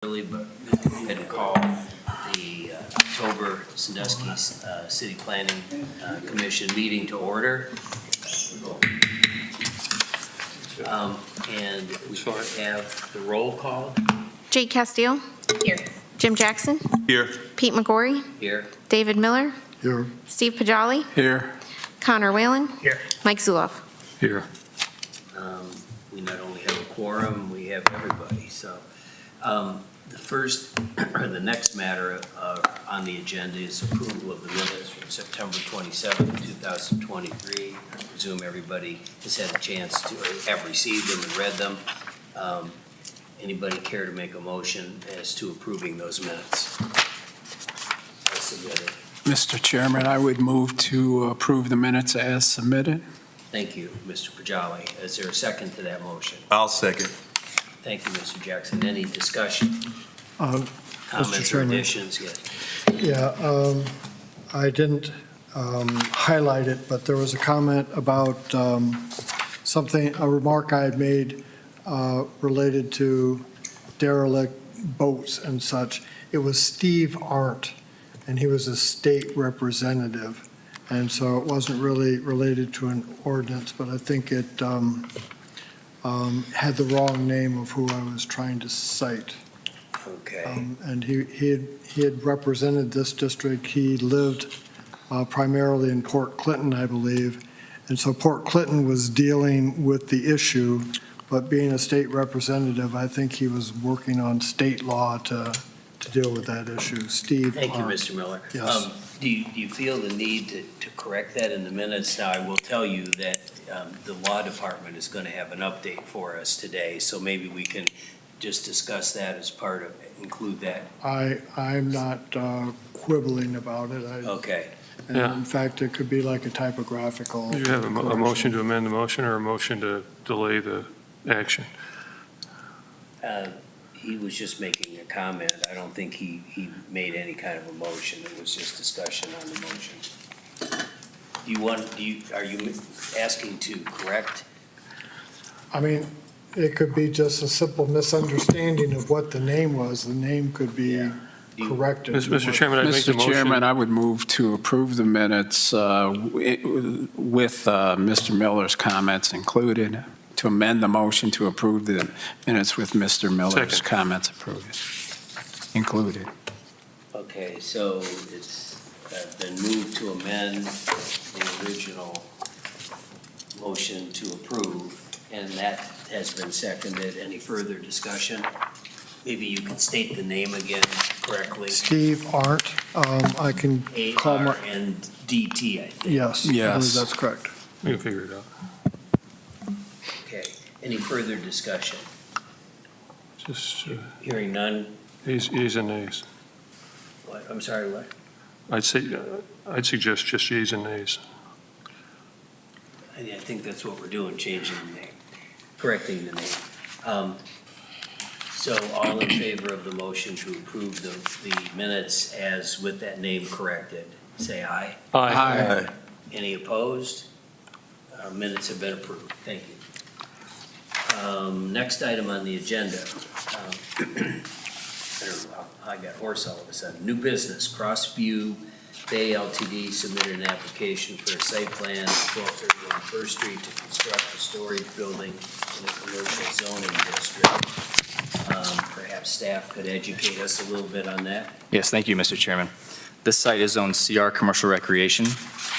Early, but go ahead and call the October Sandusky City Planning Commission meeting to order. And we have the roll call. Jake Castile. Here. Jim Jackson. Here. Pete McGorry. Here. David Miller. Here. Steve Pajali. Here. Connor Whalen. Here. Mike Zuloff. Here. We not only have a quorum, we have everybody. So the first or the next matter on the agenda is approval of the minutes from September 27th, 2023. I presume everybody has had a chance to have received them and read them. Anybody care to make a motion as to approving those minutes? As submitted. Mr. Chairman, I would move to approve the minutes as submitted. Thank you, Mr. Pajali. Is there a second to that motion? I'll second. Thank you, Mr. Jackson. Any discussion? Comments or Chairman. additions? Yes. Yeah, I didn't highlight it, but there was a comment about a remark I had made related to derelict boats and such. It was Steve Arndt, and he was a state representative. And so it wasn't really related to an ordinance, but I think it had the wrong name of who I was trying to cite. Okay. And he had represented this district. He lived primarily in Port Clinton, I believe. And so Port Clinton was dealing with the issue, but being a state representative, I think he was working on state law to deal with that issue. Steve. Thank you, Mr. Miller. Yes. Do you feel the need to correct that in the minutes? Now, I will tell you that the law department is going to have an update for us today, so maybe we can just discuss that as part of, include that. I'm not quibbling about it. Okay. And in fact, it could be like a typographical. You have a correction. motion to amend the motion or a motion to delay the action? He was just making a comment. I don't think he made any kind of a motion. It was just discussion on the motion. Are you asking to correct? I mean, it could be just a simple misunderstanding of what the name was. The name could be corrected. Mr. Chairman, I make the Mr. motion. Chairman, I would move to approve the minutes with Mr. Miller's comments included, to amend the motion to approve the minutes with Mr. Miller's Second. comments included. Okay, so it's been moved to amend the original motion to approve, and that has been seconded. Any further discussion? Maybe you can state the name again correctly. Steve Arndt, I can call my, A-R-N-D-T, I think. yes. I Yes. believe that's correct. We can figure it out. Okay, any further discussion? Just Hearing none, yeas and nays. what, I'm sorry, what? I'd suggest just yeas and nays. I think that's what we're doing, changing the name, correcting the name. So all in favor of the motion to approve the minutes as with that name corrected, say aye. Aye. Any opposed? Minutes have been approved. Thank you. Next item on the agenda. I don't know, I got hoarse all of a sudden. New business, Crossview Bay LTD submitted an application for a site plan, 1231 First Street, to construct a storage building in a commercial zoning district. Perhaps staff could educate us a little bit on that. Yes, thank you, Mr. Chairman. This site is zoned CR Commercial Recreation.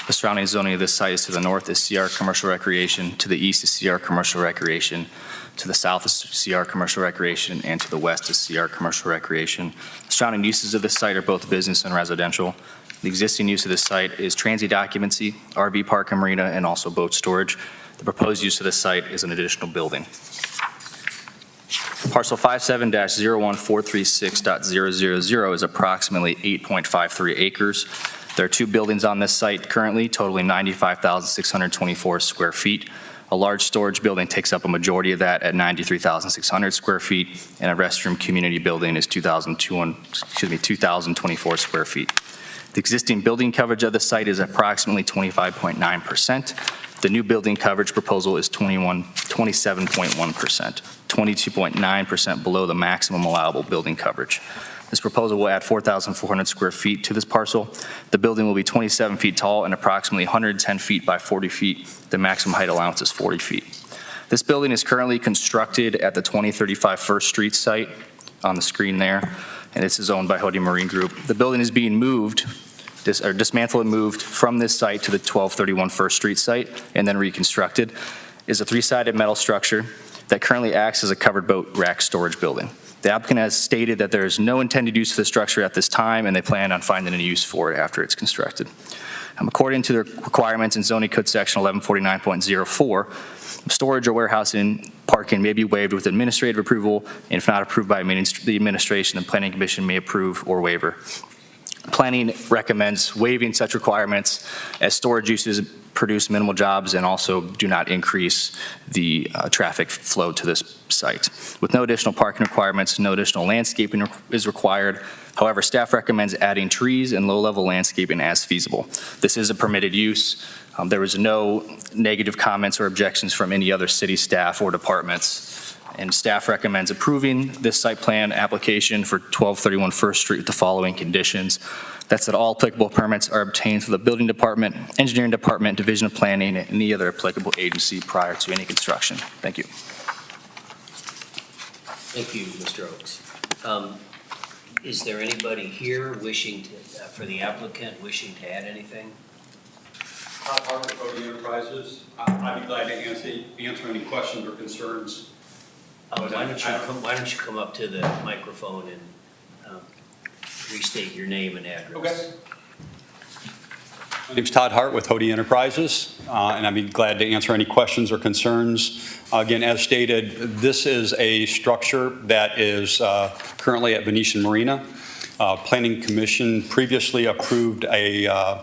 The surrounding zoning of this site is to the north is CR Commercial Recreation, to the east is CR Commercial Recreation, to the south is CR Commercial Recreation, and to the west is CR Commercial Recreation. The surrounding uses of this site are both business and residential. The existing use of this site is transient occupancy, RV park and marina, and also boat storage. The proposed use of this site is an additional building. Parcel 57-01436.000 is approximately 8.53 acres. There are two buildings on this site currently, totaling 95,624 square feet. A large storage building takes up a majority of that at 93,600 square feet, and a restroom community building is 2,024 square feet. The existing building coverage of the site is approximately 25.9%. The new building coverage proposal is 27.1%, 22.9% below the maximum allowable building coverage. This proposal will add 4,400 square feet to this parcel. The building will be 27 feet tall and approximately 110 feet by 40 feet. The maximum height allowance is 40 feet. This building is currently constructed at the 2035 First Street site on the screen there, and this is owned by Hody Marine Group. The building is being dismantled and moved from this site to the 1231 First Street site and then reconstructed. It is a three-sided metal structure that currently acts as a covered boat rack storage building. The applicant has stated that there is no intended use for the structure at this time, and they plan on finding a use for it after it's constructed. According to the requirements in zoning code section 1149.04, storage or warehousing parking may be waived with administrative approval, and if not approved by the administration, the planning commission may approve or waiver. Planning recommends waiving such requirements as storage uses produce minimal jobs and also do not increase the traffic flow to this site. With no additional parking requirements, no additional landscaping is required. However, staff recommends adding trees and low-level landscaping as feasible. This is a permitted use. There was no negative comments or objections from any other city staff or departments. And staff recommends approving this site plan application for 1231 First Street with the following conditions. That's that all applicable permits are obtained through the building department, engineering department, division of planning, and any other applicable agency prior to any construction. Thank you. Thank you, Mr. Oaks. Is there anybody here wishing to, for the applicant, wishing to add anything? Todd Hart with Cody Enterprises. I'd be glad to answer any questions or concerns. Why don't you come up to the microphone and restate your name and address? Okay. My name's Todd Hart with Hody Enterprises, and I'd be glad to answer any questions or concerns. Again, as stated, this is a structure that is currently at Venetian Marina. Planning Commission previously approved a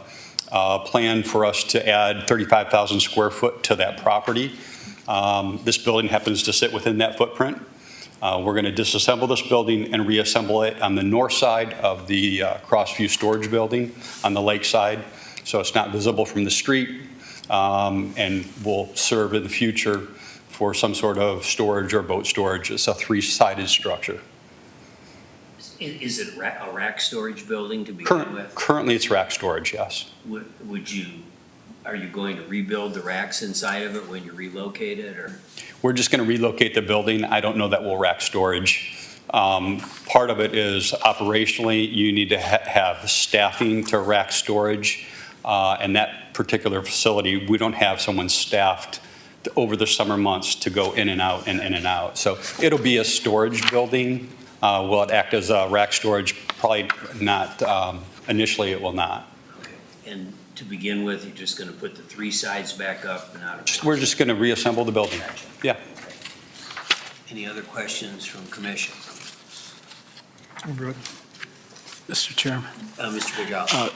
plan for us to add 35,000 square foot to that property. This building happens to sit within that footprint. We're going to disassemble this building and reassemble it on the north side of the Crossview Storage Building on the lake side, so it's not visible from the street, and will serve in the future for some sort of storage or boat storage. It's a three-sided structure. Is it a rack storage building to begin with? Currently, it's rack storage, yes. Are you going to rebuild the racks inside of it when you relocate it, or? We're just going to relocate the building. I don't know that we'll rack storage. Part of it is operationally, you need to have staffing to rack storage. And that particular facility, we don't have someone staffed over the summer months to go in and out and in and out. So it'll be a storage building. Will it act as a rack storage? Probably not. Initially, it will not. Okay. And to begin with, you're just going to put the three sides back up and out? We're just going to reassemble the building. Gotcha. Yeah. Okay. Any other questions from commission? I'm good. Mr. Chairman, Mr. Pajal?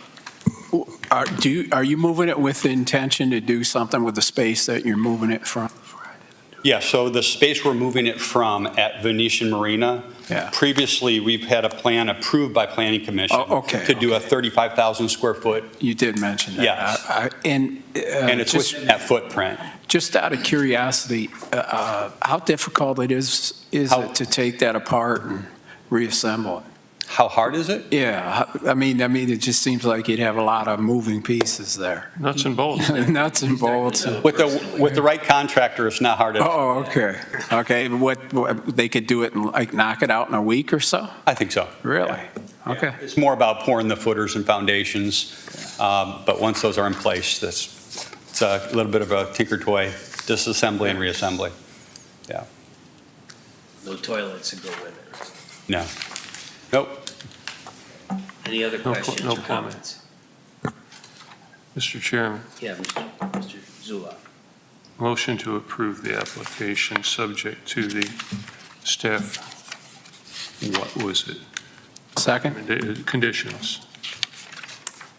are you moving it with the intention to do something with the space that you're moving it from? Yeah, so the space we're moving it from at Venetian Marina, Yeah. previously we've had a plan approved by Planning Commission to do a 35,000 square foot, You did mention that. Yes. And it's just, within that footprint. just out of curiosity, how difficult it is it to take that apart and reassemble it? How hard is it? Yeah, I mean, it just seems like you'd have a lot of moving pieces there. Nuts and bolts. Nuts and bolts. With the right contractor, it's not hard at all. Oh, okay. Okay, what, they could do it and like knock it out in a week or so? I think so. Really? Yeah. Okay. It's more about pouring the footers and foundations, but once those are in place, it's a little bit of a tinker toy, disassembly and reassembly. Yeah. No toilets to go with it? No. Nope. Any other questions no or comments? Mr. Chairman, Yeah, Mr. Zula. motion to approve the application subject to the staff, what was it? Second? Conditions.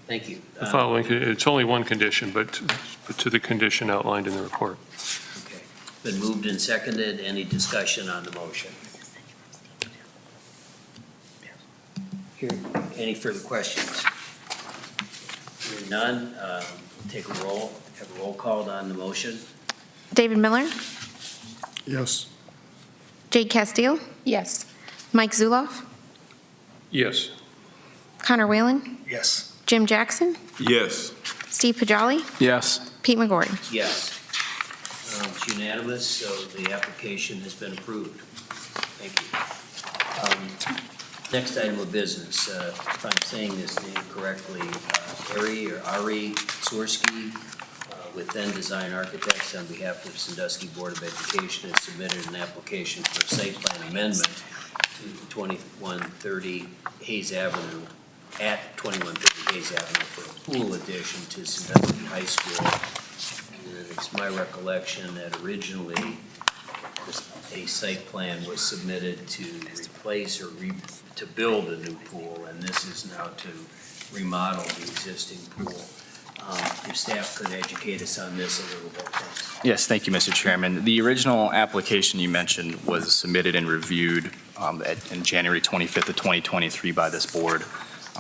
Thank you. The following, it's only one condition, but to the condition outlined in the report. Okay. Been moved and seconded. Any discussion on the motion? Here, any further questions? Hearing none, take a roll. Have a roll call on the motion? David Miller, Yes. Jade Castile, Yes. Mike Zuloff, Yes. Connor Whalen, Yes. Jim Jackson, Yes. Steve Pajali, Yes. Pete McGorry. Yes. It's unanimous, so the application has been approved. Thank you. Next item of business, if I'm saying this name correctly, Ari Sandusky, with Then Design Architects on behalf of Sandusky Board of Education has submitted an application for a site plan amendment to 2130 Hayes Avenue, at 2130 Hayes Avenue for a pool addition to Sandusky High School. And it's my recollection that originally a site plan was submitted to replace or to build a new pool, and this is now to remodel the existing pool. If staff could educate us on this a little bit, please. Yes, thank you, Mr. Chairman. The original application you mentioned was submitted and reviewed in January 25th of 2023 by this board.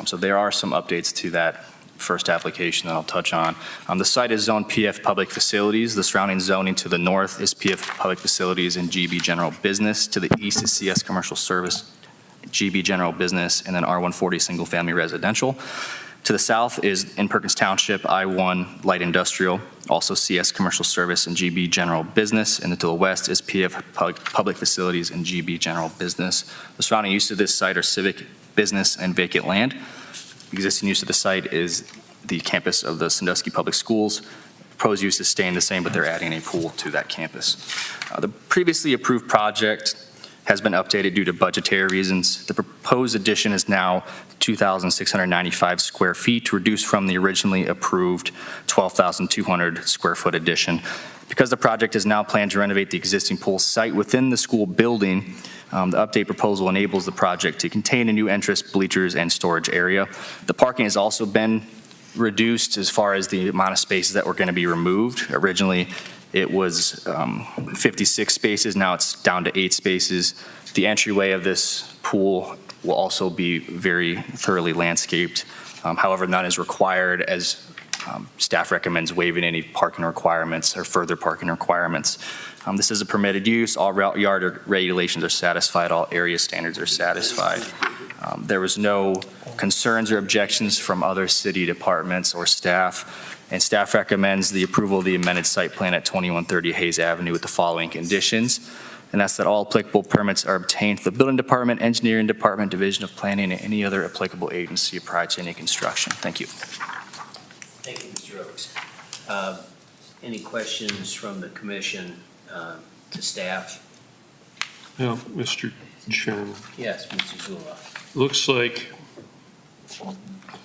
So there are some updates to that first application that I'll touch on. The site is zoned PF Public Facilities. The surrounding zoning to the north is PF Public Facilities and GB General Business. To the east is CS Commercial Service, GB General Business, and then R140 Single Family Residential. To the south is in Perkins Township, I1 Light Industrial, also CS Commercial Service and GB General Business. And to the west is PF Public Facilities and GB General Business. The surrounding use of this site are civic, business, and vacant land. Existing use of the site is the campus of the Sandusky Public Schools. Proposed use is staying the same, but they're adding a pool to that campus. The previously approved project has been updated due to budgetary reasons. The proposed addition is now 2,695 square feet, reduced from the originally approved 12,200 square foot addition. Because the project is now planned to renovate the existing pool site within the school building, the update proposal enables the project to contain a new entrance, bleachers, and storage area. The parking has also been reduced as far as the amount of spaces that were going to be removed. Originally, it was 56 spaces. Now it's down to 8 spaces. The entryway of this pool will also be very thoroughly landscaped. However, none is required, as staff recommends waiving any parking requirements or further parking requirements. This is a permitted use. All yard regulations are satisfied. All area standards are satisfied. There was no concerns or objections from other city departments or staff. And staff recommends the approval of the amended site plan at 2130 Hayes Avenue with the following conditions. And that's that all applicable permits are obtained to the Building Department, Engineering Department, Division of Planning, and any other applicable agency prior to any construction. Thank you. Thank you, Mr. Oaks. Any questions from the commission to staff? Now, Mr. Chairman, Yes, Mr. Zuloff. looks like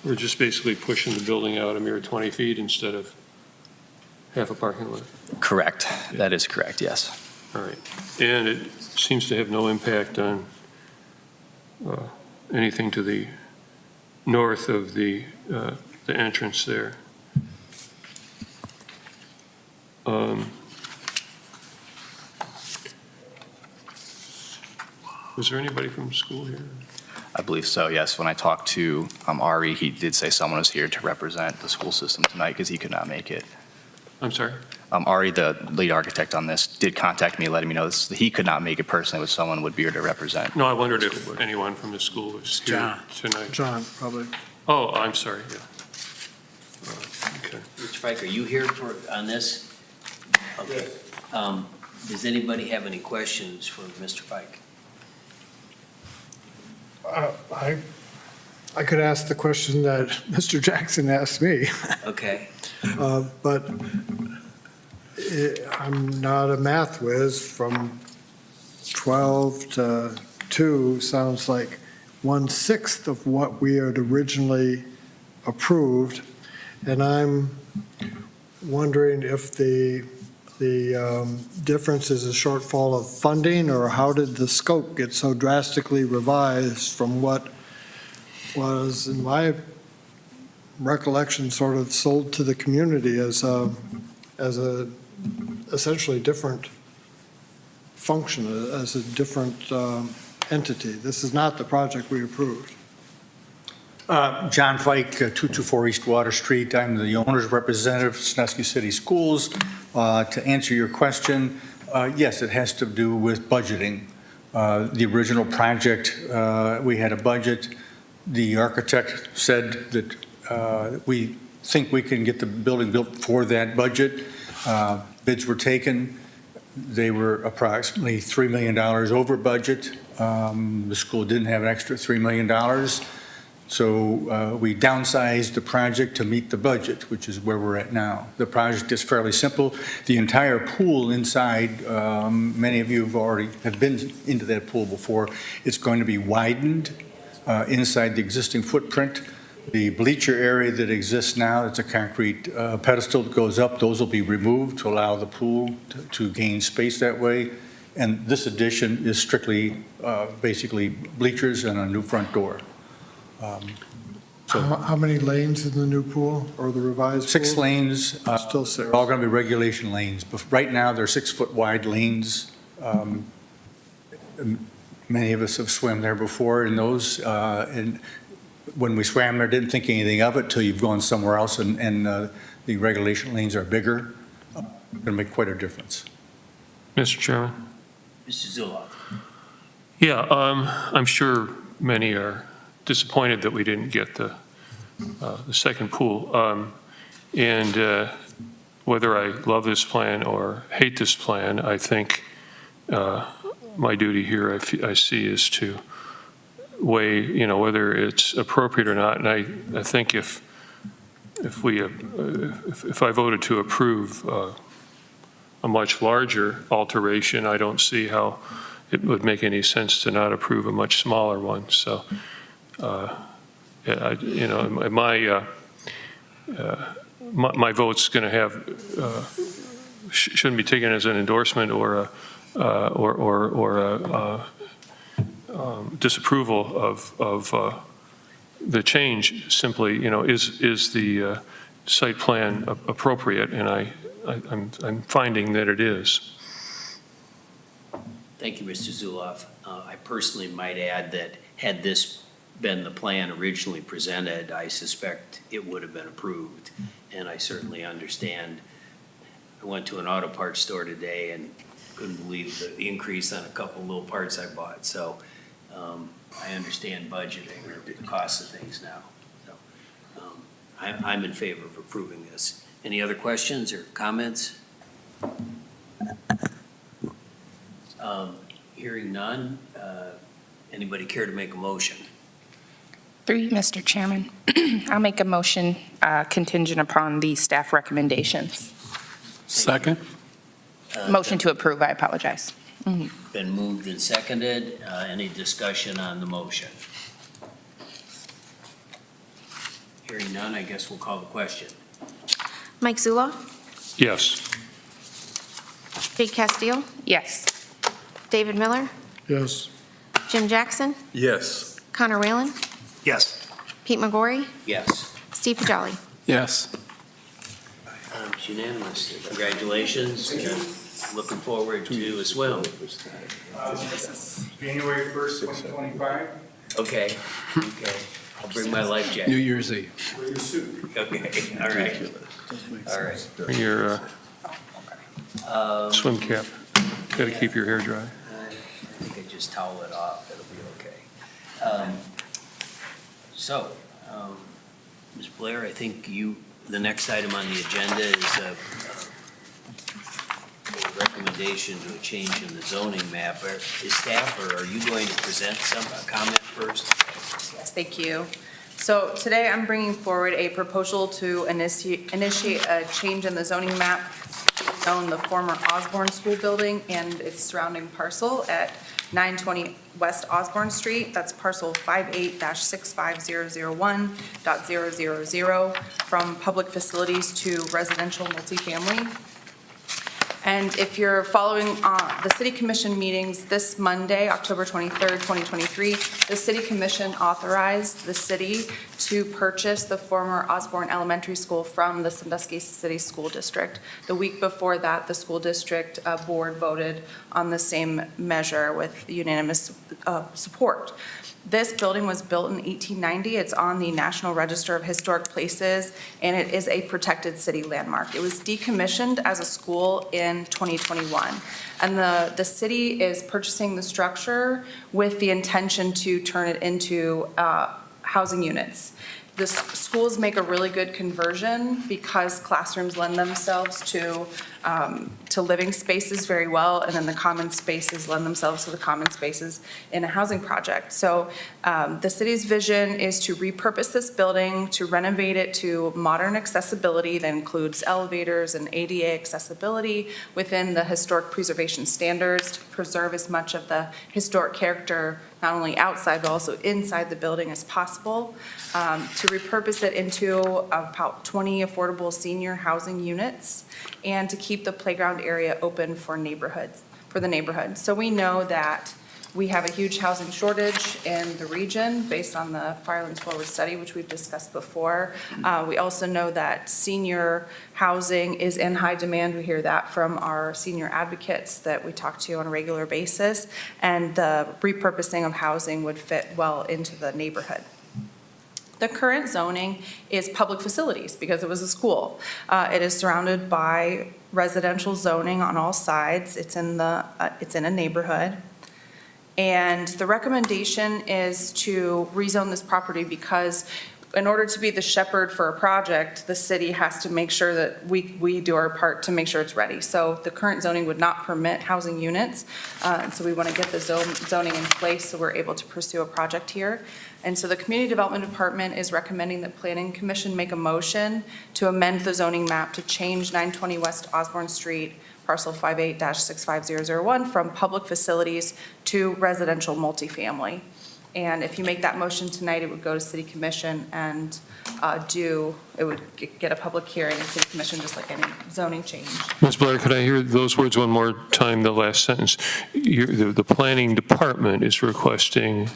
we're just basically pushing the building out a mere 20 feet instead of half a parking lot. Correct. That is correct, yes. All right. And it seems to have no impact on anything to the north of the entrance there. Was there anybody from school here? I believe so, yes. When I talked to Ari, he did say someone was here to represent the school system tonight because he could not make it. I'm sorry? Ari, the lead architect on this, did contact me, letting me know this, he could not make it personally, but someone would be here to represent. No, I wondered if anyone from the school was here John. tonight. John, probably. Oh, I'm sorry, yeah. Okay. Mr. Fike, are you here on this? Okay. Does anybody have any questions for Mr. Fike? I could ask the question that Mr. Jackson asked me, Okay. but I'm not a math whiz. From 12 to 2 sounds like 1/6 of what we had originally approved. And I'm wondering if the difference is a shortfall of funding, or how did the scope get so drastically revised from what was, in my recollection, sort of sold to the community as a essentially different function, as a different entity? This is not the project we approved. John Fike, 224 East Water Street. I'm the owner's representative for Sandusky City Schools. To answer your question, yes, it has to do with budgeting. The original project, we had a budget. The architect said that we think we can get the building built for that budget. Bids were taken. They were approximately $3 million over budget. The school didn't have an extra $3 million. So we downsized the project to meet the budget, which is where we're at now. The project is fairly simple. The entire pool inside, many of you have been into that pool before. It's going to be widened inside the existing footprint. The bleacher area that exists now, it's a concrete pedestal that goes up. Those will be removed to allow the pool to gain space that way. And this addition is strictly, basically bleachers and a new front door. How many lanes in the new pool or the revised pool? 6 lanes. Still 6. They're all going to be regulation lanes. But right now, they're 6-foot wide lanes. Many of us have swam there before in those. And when we swam there, didn't think anything of it till you've gone somewhere else, and the regulation lanes are bigger. Going to make quite a difference. Mr. Chairman? Mr. Zullo. Yeah, I'm sure many are disappointed that we didn't get the second pool. And whether I love this plan or hate this plan, I think my duty here, I see, is to weigh, whether it's appropriate or not. And I think if I voted to approve a much larger alteration, I don't see how it would make any sense to not approve a much smaller one. So, my vote's going to have shouldn't be taken as an endorsement or a disapproval of the change. Simply, is the site plan appropriate? And I'm finding that it is. Thank you, Mr. Zuloff. I personally might add that had this been the plan originally presented, I suspect it would have been approved. And I certainly understand. I went to an auto parts store today and couldn't believe the increase on a couple little parts I bought. So I understand budgeting or the cost of things now. So I'm in favor of approving this. Any other questions or comments? Hearing none, anybody care to make a motion? Through you, Mr. Chairman. I'll make a motion contingent upon the staff recommendations. Second? Motion to approve, I apologize. Been moved and seconded. Any discussion on the motion? Hearing none, I guess we'll call the question. Mike Zuloff, Yes. Jake Castile, Yes. David Miller, Yes. Jim Jackson, Yes. Connor Whalen, Yes. Pete McGorry, Yes. Steve Pajali. Yes. It's unanimous. Congratulations. Looking forward to a swim. January 1st, 2025. Okay. I'll bring my life New jacket. Year's Eve. Wear your suit. Okay, all right. All right. Bring your swim cap. Got to keep your hair dry. I think I just towel it off. It'll be okay. Ms. Blair, I think the next item on the agenda is a recommendation to a change in the zoning map. Is staff, or are you going to present a comment first? Yes, thank you. So today I'm bringing forward a proposal to initiate a change in the zoning map on the former Osborne School building and its surrounding parcel at 920 West Osborne Street. That's parcel 58-65001.000 from public facilities to residential multifamily. And if you're following the City Commission meetings this Monday, October 23rd, 2023, the City Commission authorized the city to purchase the former Osborne Elementary School from the Sandusky City School District. The week before that, the school district board voted on the same measure with unanimous support. This building was built in 1890. It's on the National Register of Historic Places, and it is a protected city landmark. It was decommissioned as a school in 2021. And the city is purchasing the structure with the intention to turn it into housing units. The schools make a really good conversion because classrooms lend themselves to living spaces very well, and then the common spaces lend themselves to the common spaces in a housing project. So the city's vision is to repurpose this building, to renovate it to modern accessibility that includes elevators and ADA accessibility within the historic preservation standards, to preserve as much of the historic character, not only outside, but also inside the building as possible, to repurpose it into about 20 affordable senior housing units, and to keep the playground area open for the neighborhood. So we know that we have a huge housing shortage in the region based on the Firelands Forward study, which we've discussed before. We also know that senior housing is in high demand. We hear that from our senior advocates that we talk to on a regular basis, and the repurposing of housing would fit well into the neighborhood. The current zoning is public facilities because it was a school. It is surrounded by residential zoning on all sides. It's in a neighborhood. And the recommendation is to rezone this property because in order to be the shepherd for a project, the city has to make sure that we do our part to make sure it's ready. So the current zoning would not permit housing units. So we want to get the zoning in place so we're able to pursue a project here. And so the Community Development Department is recommending that Planning Commission make a motion to amend the zoning map to change 920 West Osborne Street, parcel 58-65001, from public facilities to residential multifamily. And if you make that motion tonight, it would go to City Commission and it would get a public hearing at City Commission, just like any zoning change. Ms. Blair, could I hear those words one more time, the last sentence? The Planning Department is requesting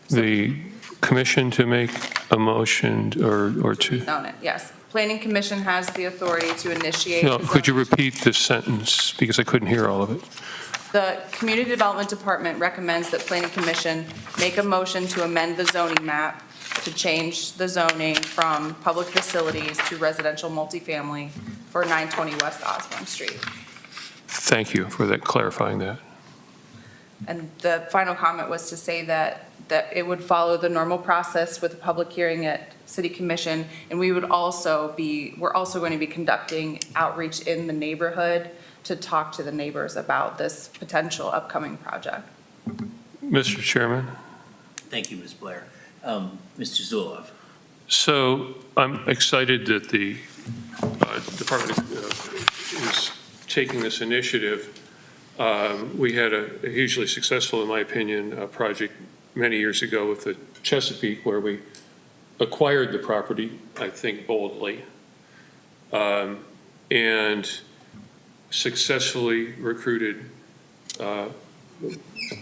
the commission to make a motion or to? Zone it, yes. Planning Commission has the authority to initiate. No, could you repeat this sentence because I couldn't hear all of it? The Community Development Department recommends that Planning Commission make a motion to amend the zoning map to change the zoning from public facilities to residential multifamily for 920 West Osborne Street. Thank you for that, clarifying that. And the final comment was to say that it would follow the normal process with a public hearing at City Commission, and we're also going to be conducting outreach in the neighborhood to talk to the neighbors about this potential upcoming project. Mr. Chairman? Thank you, Ms. Blair. Mr. Zulov. So I'm excited that the department is taking this initiative. We had a hugely successful, in my opinion, project many years ago with the Chesapeake where we acquired the property, I think boldly, and successfully recruited,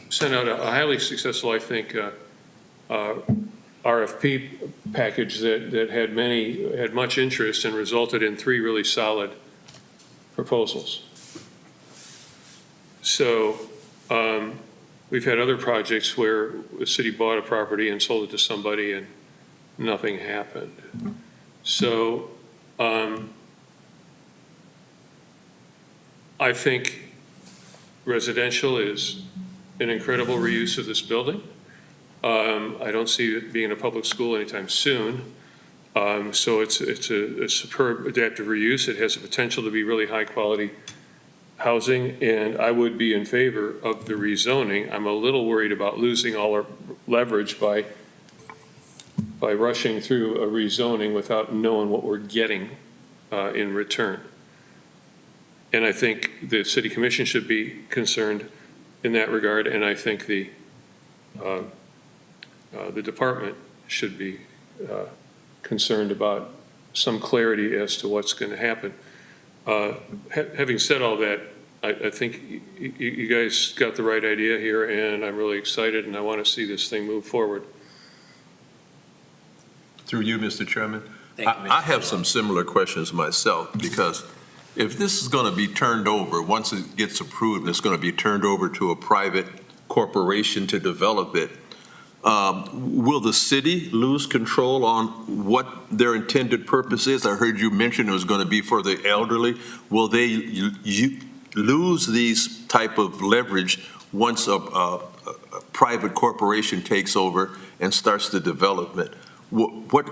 sent out a highly successful, I think, RFP package that had much interest and resulted in 3 really solid proposals. So we've had other projects where the city bought a property and sold it to somebody and nothing happened. So I think residential is an incredible reuse of this building. I don't see it being a public school anytime soon. So it's a superb adaptive reuse. It has the potential to be really high quality housing, and I would be in favor of the rezoning. I'm a little worried about losing all our leverage by rushing through a rezoning without knowing what we're getting in return. And I think the City Commission should be concerned in that regard, and I think the department should be concerned about some clarity as to what's going to happen. Having said all that, I think you guys got the right idea here, and I'm really excited, and I want to see this thing move forward. Through you, Mr. Chairman, Thank you, Mr. I have Zulov. some similar questions myself, because if this is going to be turned over, once it gets approved, and it's going to be turned over to a private corporation to develop it, Will the city lose control on what their intended purpose is? I heard you mention it was going to be for the elderly. Will they lose these type of leverage once a private corporation takes over and starts the development? What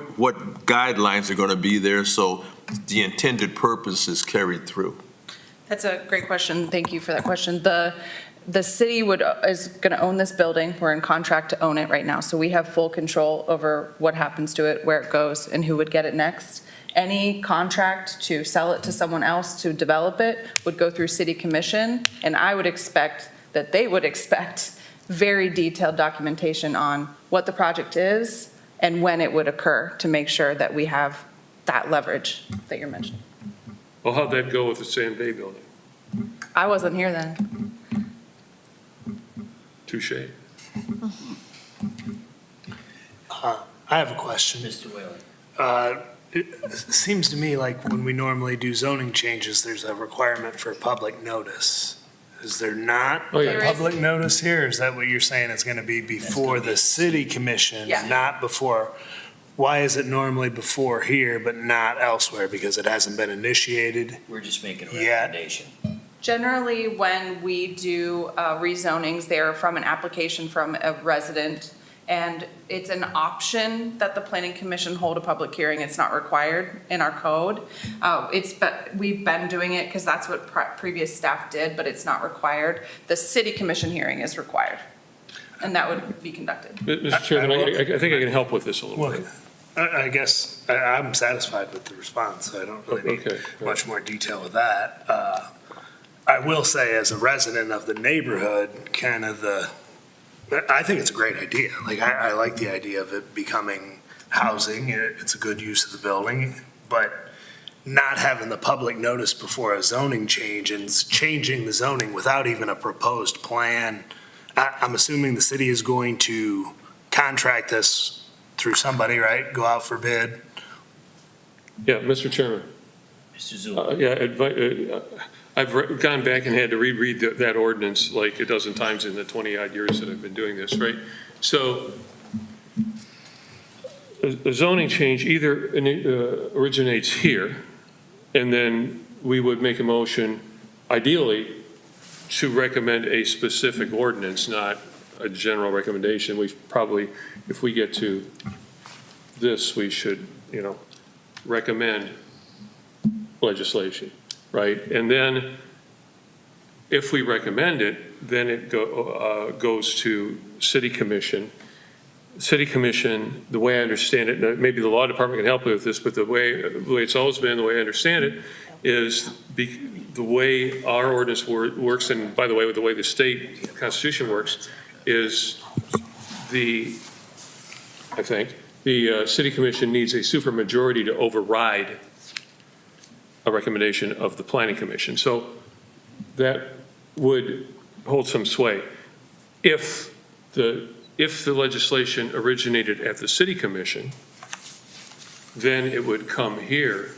guidelines are going to be there so the intended purpose is carried through? That's a great question. Thank you for that question. The city is going to own this building. We're in contract to own it right now. So we have full control over what happens to it, where it goes, and who would get it next. Any contract to sell it to someone else to develop it would go through city commission. And I would expect that they would expect very detailed documentation on what the project is and when it would occur to make sure that we have that leverage that you're mentioning. Well, how'd that go with the Sand Bay building? I wasn't here then. Touche. I have a question. Mr. Whalen. It seems to me like when we normally do zoning changes, there's a requirement for public notice. Is there not Oh, yeah. a public notice here? Is that what you're saying? It's going to be before the city commission, Yeah. not before? Why is it normally before here but not elsewhere? Because it hasn't been initiated? We're just making a Yeah. recommendation. Generally, when we do rezonings, they're from an application from a resident, and it's an option that the planning commission hold a public hearing. It's not required in our code. We've been doing it because that's what previous staff did, but it's not required. The city commission hearing is required, and that would be conducted. Mr. Chairman, I think I can help with this a little Well, bit. I guess I'm satisfied with the response. I don't really need Okay. much more detail with that. I will say, as a resident of the neighborhood, I think it's a great idea. Like, I like the idea of it becoming housing. It's a good use of the building, but not having the public notice before a zoning change and changing the zoning without even a proposed plan. I'm assuming the city is going to contract this through somebody, right? Go out for bid. Yeah, Mr. Chairman. Mr. Zulu. I've gone back and had to reread that ordinance like a dozen times in the 20-odd years that I've been doing this, right? So a zoning change either originates here, and then we would make a motion, ideally, to recommend a specific ordinance, not a general recommendation. We probably, if we get to this, we should, recommend legislation. Right, and then if we recommend it, then it goes to city commission. City commission, the way I understand it, maybe the law department can help me with this, but the way it's always been, the way I understand it, is the way our ordinance works, and by the way, with the way the state constitution works, is I think, the city commission needs a supermajority to override a recommendation of the planning commission. So that would hold some sway. If the legislation originated at the city commission, then it would come here.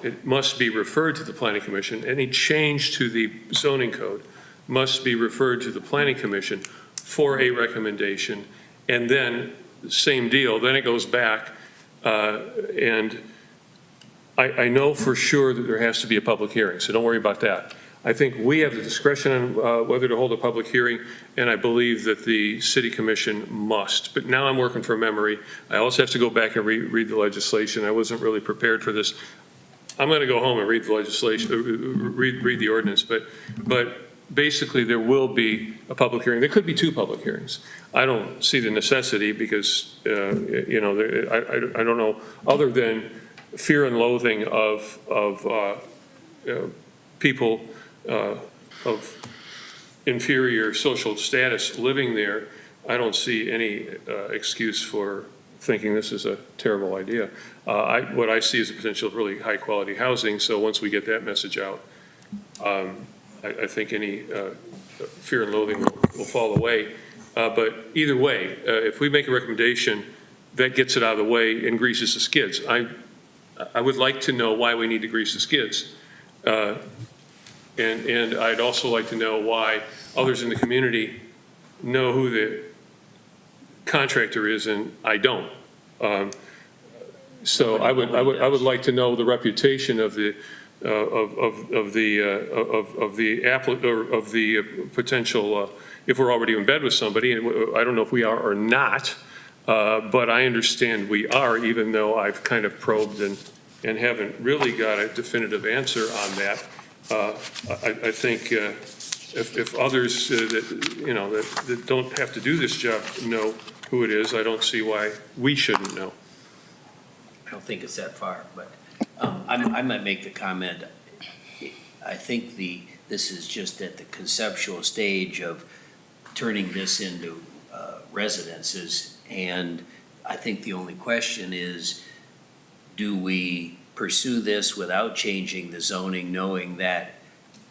It must be referred to the planning commission. Any change to the zoning code must be referred to the planning commission for a recommendation, and then same deal, then it goes back, and I know for sure that there has to be a public hearing, so don't worry about that. I think we have the discretion on whether to hold a public hearing, and I believe that the city commission must. But now I'm working from memory. I also have to go back and read the legislation. I wasn't really prepared for this. I'm going to go home and read the legislation, read the ordinance, but basically there will be a public hearing. There could be two public hearings. I don't see the necessity because, I don't know, other than fear and loathing of people of inferior social status living there, I don't see any excuse for thinking this is a terrible idea. What I see is the potential of really high-quality housing, so once we get that message out, I think any fear and loathing will fall away. But either way, if we make a recommendation, that gets it out of the way and greases the skids. I would like to know why we need to grease the skids. And I'd also like to know why others in the community know who contractor is and I don't. So I would like to know the reputation of the potential, if we're already in bed with somebody, and I don't know if we are or not, but I understand we are, even though I've kind of probed and haven't really got a definitive answer on that. I think if others that don't have to do this job know who it is, I don't see why we shouldn't know. I don't think it's that far, but I might make the comment, I think this is just at the conceptual stage of turning this into residences, and I think the only question is, do we pursue this without changing the zoning, knowing that,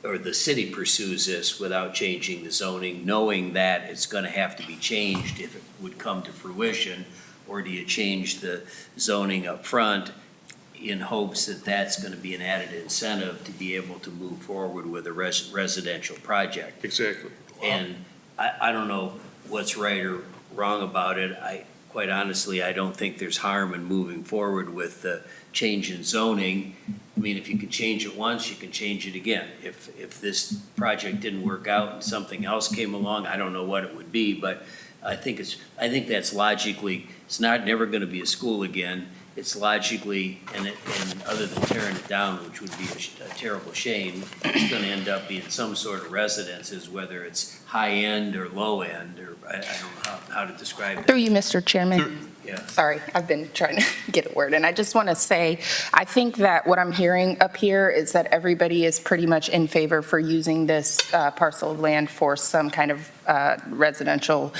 or the city pursues this without changing the zoning, knowing that it's going to have to be changed if it would come to fruition? Or do you change the zoning up front in hopes that that's going to be an added incentive to be able to move forward with a residential project? Exactly. And I don't know what's right or wrong about it. Quite honestly, I don't think there's harm in moving forward with the change in zoning. I mean, if you can change it once, you can change it again. If this project didn't work out and something else came along, I don't know what it would be, but I think that's logically, it's never going to be a school again. It's logically, and other than tearing it down, which would be a terrible shame, it's going to end up being some sort of residences, whether it's high end or low end, or I don't know how to describe it. Through you, Mr. Chairman. Yeah. Sorry, I've been trying to get a word, and I just want to say, I think that what I'm hearing up here is that everybody is pretty much in favor for using this parcel of land for some kind of residential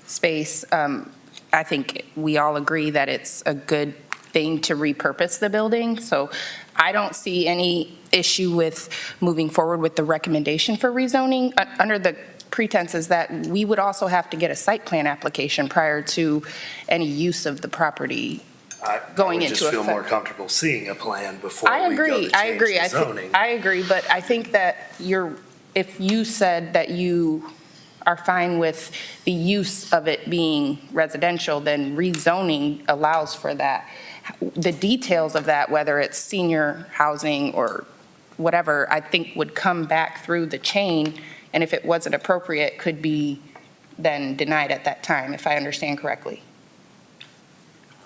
space. I think we all agree that it's a good thing to repurpose the building, so I don't see any issue with moving forward with the recommendation for rezoning under the pretenses that we would also have to get a site plan application prior to any use of the property going into effect. I would just feel more comfortable seeing a plan before I we go agree. to change the zoning. I agree, but I think that if you said that you are fine with the use of it being residential, then rezoning allows for that. The details of that, whether it's senior housing or whatever, I think would come back through the chain, and if it wasn't appropriate, could be then denied at that time, if I understand correctly.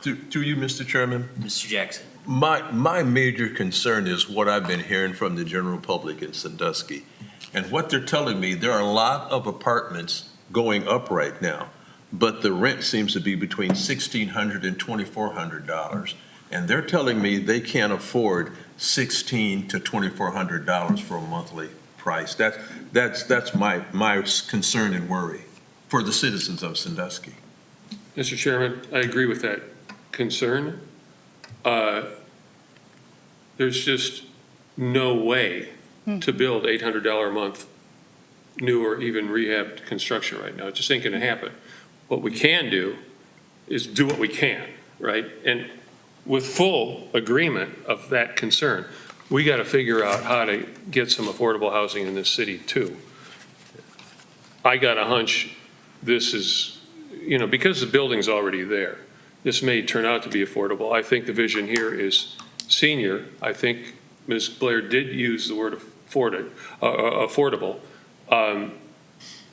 To you, Mr. Chairman, Mr. Jackson. my major concern is what I've been hearing from the general public in Sandusky. And what they're telling me, there are a lot of apartments going up right now, but the rent seems to be between $1,600 and $2,400. And they're telling me they can't afford $1,600 to $2,400 for a monthly price. That's my concern and worry for the citizens of Sandusky. Mr. Chairman, I agree with that concern. There's just no way to build $800 a month new or even rehabbed construction right now. It just ain't going to happen. What we can do is do what we can, right? And with full agreement of that concern, we got to figure out how to get some affordable housing in this city too. I got a hunch this is, because the building's already there, this may turn out to be affordable. I think the vision here is senior. I think Ms. Blair did use the word affordable.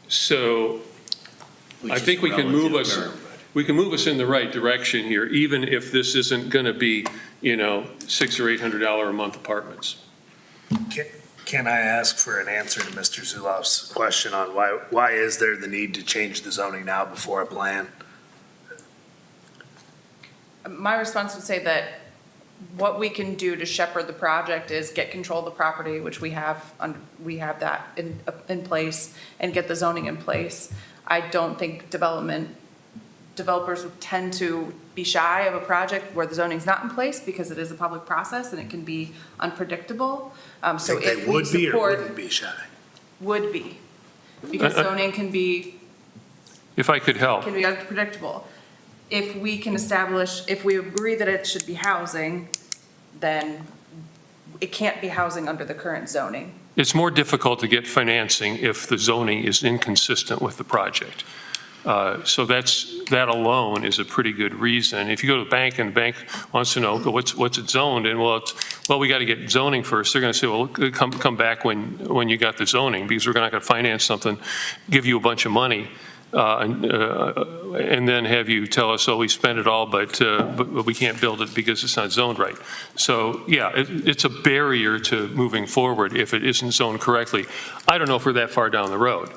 So I think we can move us in the right direction here, even if this isn't going to be, $600 or $800 a month apartments. Can I ask for an answer to Mr. Zulof's question on why is there the need to change the zoning now before a plan? My response would say that what we can do to shepherd the project is get control of the property, which we have that in place, and get the zoning in place. I don't think developers would tend to be shy of a project where the zoning's not in place because it is a public process and it can be unpredictable. So Think if they would we be or support, wouldn't be shy? would be, because zoning can be If I could help. unpredictable. If we agree that it should be housing, then it can't be housing under the current zoning. It's more difficult to get financing if the zoning is inconsistent with the project. So that alone is a pretty good reason. If you go to the bank and the bank wants to know what's it zoned, and well, we got to get zoning first. They're going to say, well, come back when you got the zoning, because we're not going to finance something, give you a bunch of money, and then have you tell us, oh, we spent it all, but we can't build it because it's not zoned right. So yeah, it's a barrier to moving forward if it isn't zoned correctly. I don't know if we're that far down the road.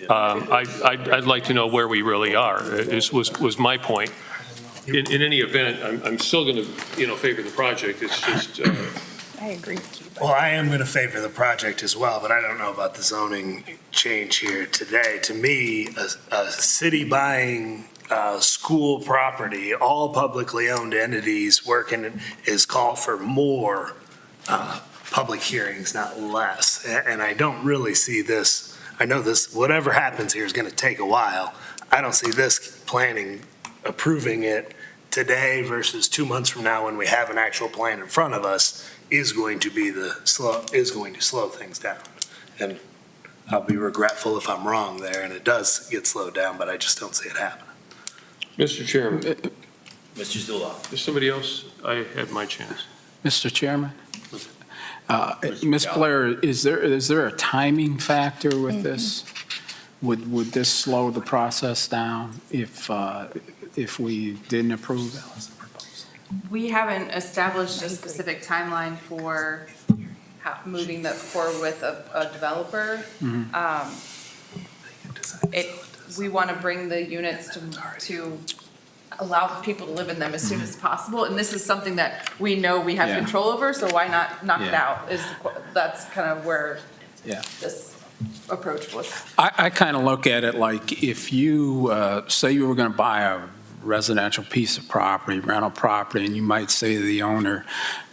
I'd like to know where we really are, was my point. In any event, I'm still going to, favor the project. It's just. I agree with you. Well, I am going to favor the project as well, but I don't know about the zoning change here today. To me, a city buying school property, all publicly owned entities working is call for more public hearings, not less. And I don't really see this. I know this, whatever happens here is going to take a while. I don't see this planning approving it today versus 2 months from now when we have an actual plan in front of us is going to slow things down. And I'll be regretful if I'm wrong there and it does get slowed down, but I just don't see it happening. Mr. Chairman. Mr. Zullo. Is somebody else? I had my chance. Mr. Chairman? Ms. Blair, is there a timing factor with this? Would this slow the process down if we didn't approve it? We haven't established a specific timeline for moving that forward with a developer. We want to bring the units to allow people to live in them as soon as possible. And this is something that we know we have control over, so why not knock it out? That's kind of where this approach was. I kind of look at it like if you, say you were going to buy a residential piece of property, rental property, and you might say to the owner,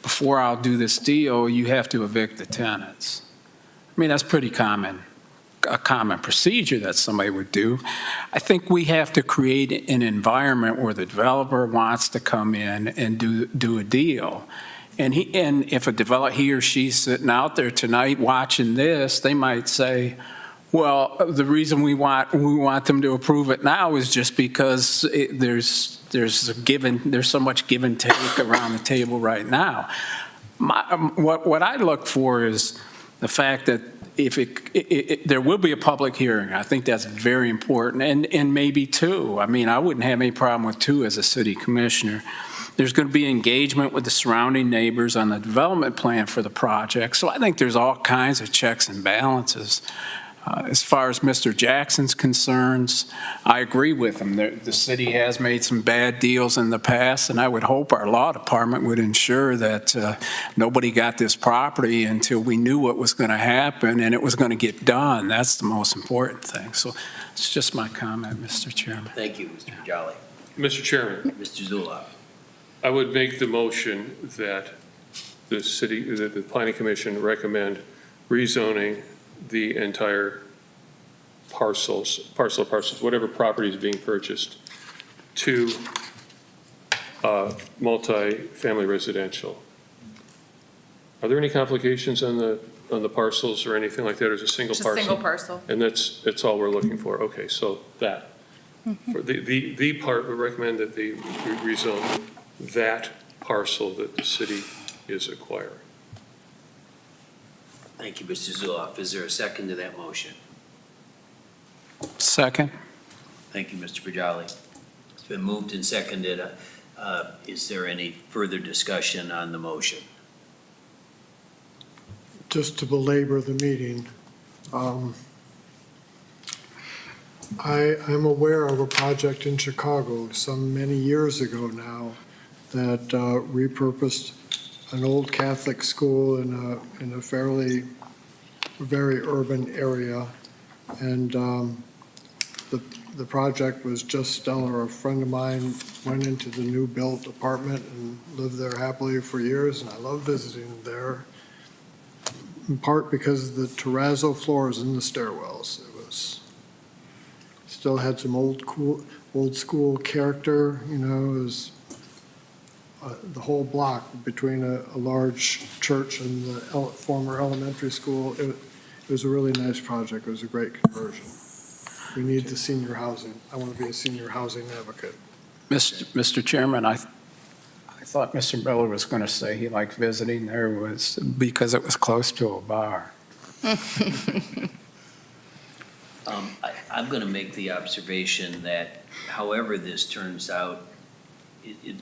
before I'll do this deal, you have to evict the tenants. I mean, that's pretty common, a common procedure that somebody would do. I think we have to create an environment where the developer wants to come in and do a deal. And if a developer, he or she's sitting out there tonight watching this, they might say, well, the reason we want them to approve it now is just because there's so much give and take around the table right now. What I look for is the fact that if there will be a public hearing. I think that's very important, and maybe two. I mean, I wouldn't have any problem with two as a city commissioner. There's going to be engagement with the surrounding neighbors on the development plan for the project. So I think there's all kinds of checks and balances. As far as Mr. Jackson's concerns, I agree with him. The city has made some bad deals in the past, and I would hope our law department would ensure that nobody got this property until we knew what was going to happen and it was going to get done. That's the most important thing. So it's just my comment, Mr. Chairman. Thank you, Mr. Jolly. Mr. Chairman. Mr. Zullo. I would make the motion that the Planning Commission recommend rezoning the entire parcel of parcels, whatever property is being purchased, to multi-family residential. Are there any complications on the parcels or anything like that, or is it a single parcel? Just single parcel. And that's all we're looking for. Okay, so that. For the part, we recommend that they rezone that parcel that the city is acquiring. Thank you, Mr. Zullo. Is there a second to that motion? Second. Thank you, Mr. Pajali. It's been moved and seconded. Is there any further discussion on the motion? Just to belabor the meeting, I'm aware of a project in Chicago many years ago now that repurposed an old Catholic school in a very urban area. And the project was just stellar. A friend of mine went into the new built apartment and lived there happily for years, and I love visiting there, in part because of the terrazzo floors in the stairwells. Still had some old school character, it was the whole block between a large church and the former elementary school. It was a really nice project. It was a great conversion. We need the senior housing. I want to be a senior housing advocate. Mr. Chairman, I thought Mr. Miller was going to say he liked visiting there was because it was close to a bar. I'm going to make the observation that however this turns out, it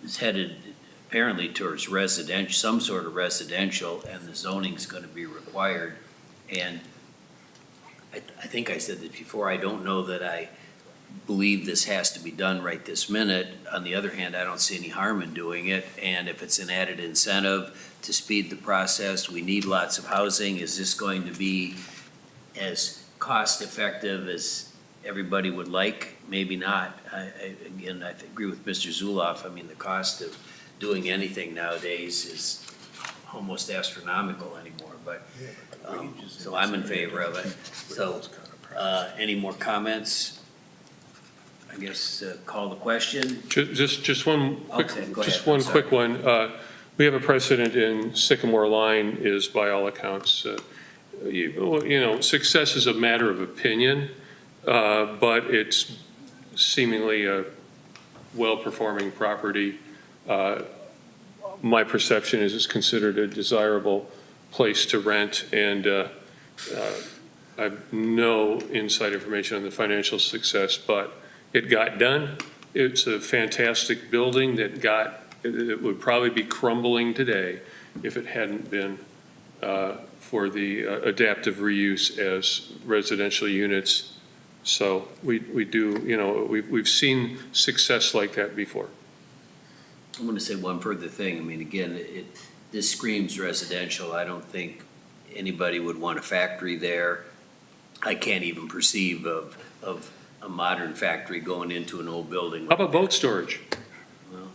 is headed apparently towards residential, some sort of residential, and the zoning's going to be required. And I think I said this before, I don't know that I believe this has to be done right this minute. On the other hand, I don't see any harm in doing it. And if it's an added incentive to speed the process, we need lots of housing. Is this going to be as cost-effective as everybody would like? Maybe not. Again, I agree with Mr. Zuloff. I mean, the cost of doing anything nowadays is almost astronomical anymore, but, so I'm in favor of it. So, any more comments? I guess, call the question. Just one quick, Okay, go just ahead. one I'm sorry. quick one. We have a precedent in Sycamore Line is by all accounts, success is a matter of opinion, but it's seemingly a well-performing property. My perception is it's considered a desirable place to rent, and I have no inside information on the financial success, but it got done. It's a fantastic building it would probably be crumbling today if it hadn't been for the adaptive reuse as residential units. So we do, we've seen success like that before. I'm going to say one further thing. I mean, again, this screams residential. I don't think anybody would want a factory there. I can't even perceive of a modern factory going into an old building. How about boat storage? Well,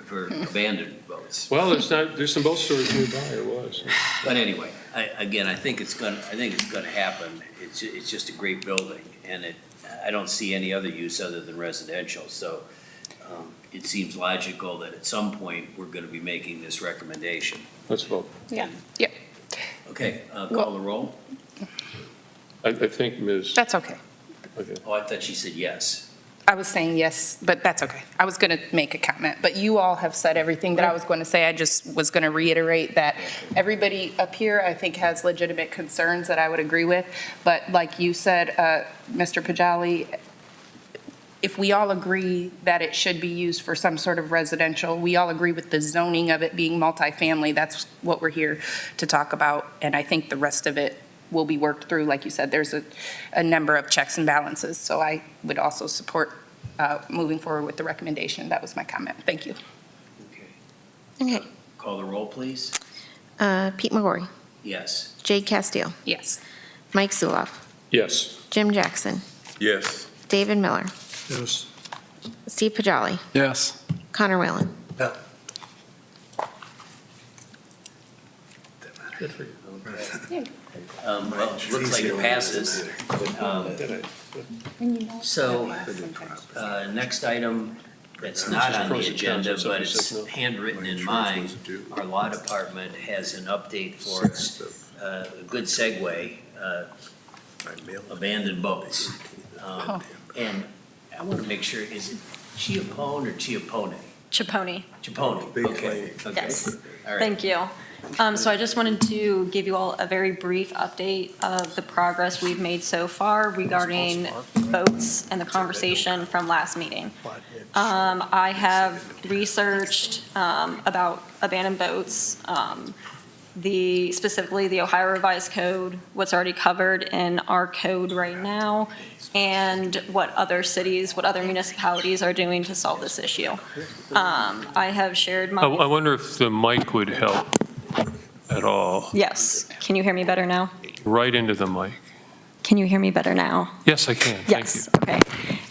for abandoned boats. Well, there's some boat storage nearby, or was. But anyway, I think it's going to happen. It's just a great building, and I don't see any other use other than residential. So it seems logical that at some point we're going to be making this recommendation. Let's vote. Yeah. Yep. Okay, call the roll. I think Ms. That's okay. Okay. Oh, I thought she said yes. I was saying yes, but that's okay. I was going to make a comment, but you all have said everything that I was going to say. I just was going to reiterate that everybody up here, I think, has legitimate concerns that I would agree with. But like you said, Mr. Pajali, if we all agree that it should be used for some sort of residential, we all agree with the zoning of it being multifamily, that's what we're here to talk about. And I think the rest of it will be worked through. Like you said, there's a number of checks and balances. So I would also support moving forward with the recommendation. That was my comment. Thank you. Okay. Okay. Call the roll, please. Pete McGorry, Yes. Jade Castile, Yes. Mike Zuloff, Yes. Jim Jackson, Yes. David Miller, Yes. Steve Pajali, Yes. Connor Whalen. No. Good for you. Okay. Well, it looks like it passes. So, next item that's not on the agenda, but it's handwritten in mine, our law department has an update for us. A good segue, abandoned boats. And I want to make sure, is it Chiappone or Chiappone? Chaponi. Chiappone, okay. Yes. All right. Thank you. So I just wanted to give you all a very brief update of the progress we've made so far regarding boats and the conversation from last meeting. I have researched about abandoned boats, specifically the Ohio Revised Code, what's already covered in our code right now, and what other cities, what other municipalities are doing to solve this issue. I have shared my. I wonder if the mic would help at all. Yes. Can you hear me better now? Right into the mic. Can you hear me better now? Yes, I can. Thank you. Yes, okay.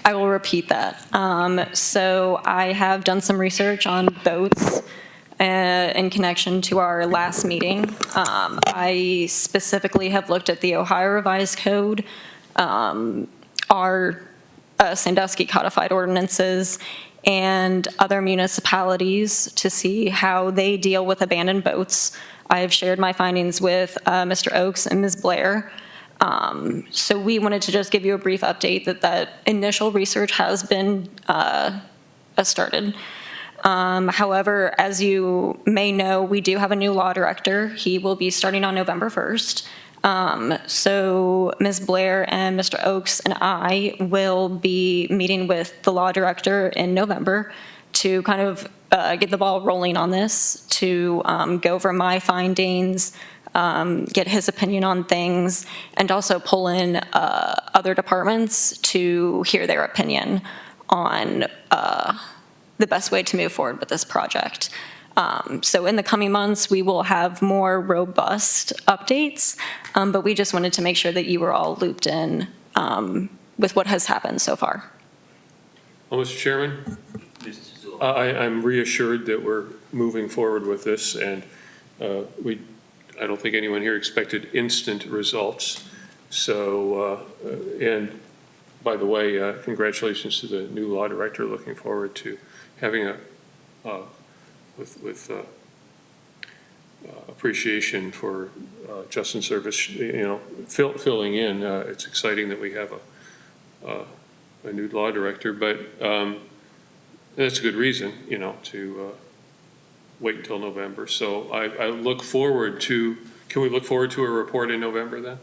I will repeat that. So I have done some research on boats in connection to our last meeting. I specifically have looked at the Ohio Revised Code, our Sandusky codified ordinances, and other municipalities to see how they deal with abandoned boats. I have shared my findings with Mr. Oakes and Ms. Blair. So we wanted to just give you a brief update that initial research has been started. However, as you may know, we do have a new law director. He will be starting on November 1st. So Ms. Blair and Mr. Oakes and I will be meeting with the law director in November to kind of get the ball rolling on this, to go over my findings, get his opinion on things, and also pull in other departments to hear their opinion on the best way to move forward with this project. So in the coming months, we will have more robust updates, but we just wanted to make sure that you were all looped in with what has happened so far. Well, Mr. Chairman, I'm reassured that we're moving forward with this, and I don't think anyone here expected instant results. So, and by the way, congratulations to the new law director. Looking forward to having with appreciation for Justin's service, filling in. It's exciting that we have a new law director, but that's a good reason, to wait until November. So I look forward to, can we look forward to a report in November then?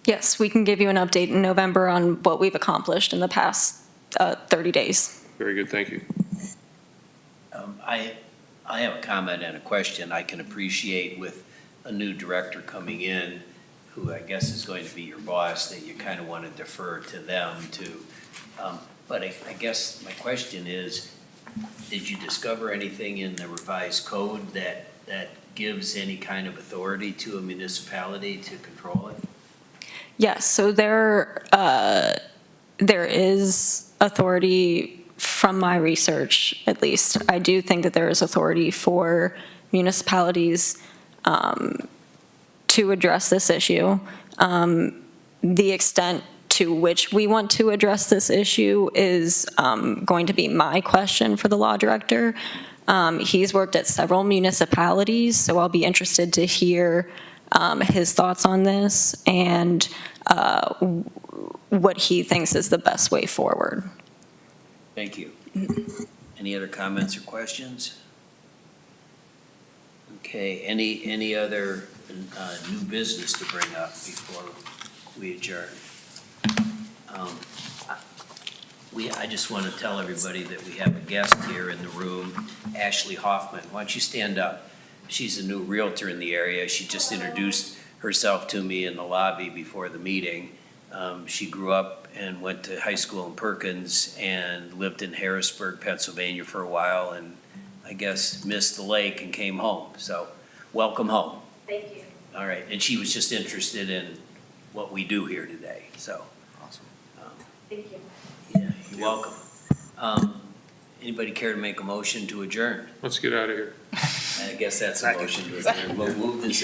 Yes, we can give you an update in November on what we've accomplished in the past 30 days. Very good, thank you. I have a comment and a question. I can appreciate with a new director coming in, who I guess is going to be your boss, that you kind of want to defer to them too. But I guess my question is, did you discover anything in the revised code that gives any kind of authority to a municipality to control it? Yes, so there is authority from my research, at least. I do think that there is authority for municipalities to address this issue. The extent to which we want to address this issue is going to be my question for the law director. He's worked at several municipalities, so I'll be interested to hear his thoughts on this and what he thinks is the best way forward. Thank you. Any other comments or questions? Okay, any other new business to bring up before we adjourn? I just want to tell everybody that we have a guest here in the room, Ashley Hoffman. Why don't you stand up? She's a new realtor in the area. She just introduced herself to me in the lobby before the meeting. She grew up and went to high school in Perkins and lived in Harrisburg, Pennsylvania for a while, and I guess missed the lake and came home. So welcome home. Thank you. All right, and she was just interested in what we do here today, so. Awesome. Thank you. Yeah, you're welcome. Anybody care to make a motion to adjourn? Let's get out of here. I guess that's a motion to adjourn. We'll move this